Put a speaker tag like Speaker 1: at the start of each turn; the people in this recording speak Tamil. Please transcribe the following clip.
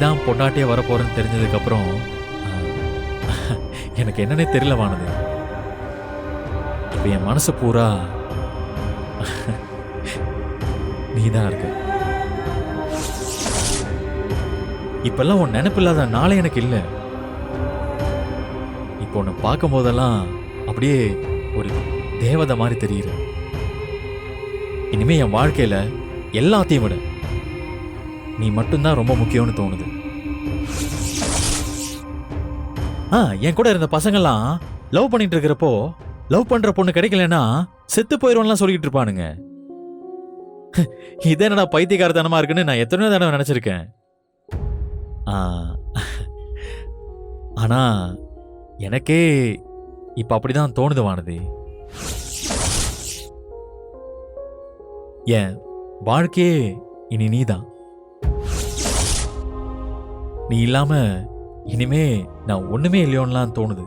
Speaker 1: தான் பொண்டாட்டியே வரப்போறேன்னு தெரிஞ்சதுக்கப்புறம் எனக்கு என்னன்னே தெரியல வானது. இப்போ என் மனசு பூரா நீ தான் இருக்க. இப்பெல்லாம் உன் நினைப்பு இல்லாத நாளே எனக்கு இல்லை. இப்போ உன்னை பார்க்கும் போதெல்லாம் அப்படியே ஒரு தேவதை மாதிரி தெரியுற. இனிமே என் வாழ்க்கையில எல்லாத்தையும் விட நீ மட்டும்தான் ரொம்ப முக்கியம்னு தோணுது. என் கூட இருந்த பசங்கள்லாம் லவ் பண்ணிட்டு இருக்கிறப்போ லவ் பண்ற பொண்ணு கிடைக்கலன்னா செத்து போயிடுவோம்லாம் சொல்லிட்டு இருப்பானுங்க. இதே என்னடா பைத்தியக்காரத்தனமா இருக்குன்னு நான் எத்தனையோ தடவை நினைச்சிருக்கேன். ஆனா எனக்கே இப்ப அப்படிதான் தோணுது வானதி. என் வாழ்க்கையே இனி நீதான். நீ இல்லாம இனிமே நான் ஒண்ணுமே இல்லையோன்னுலாம் தோணுது.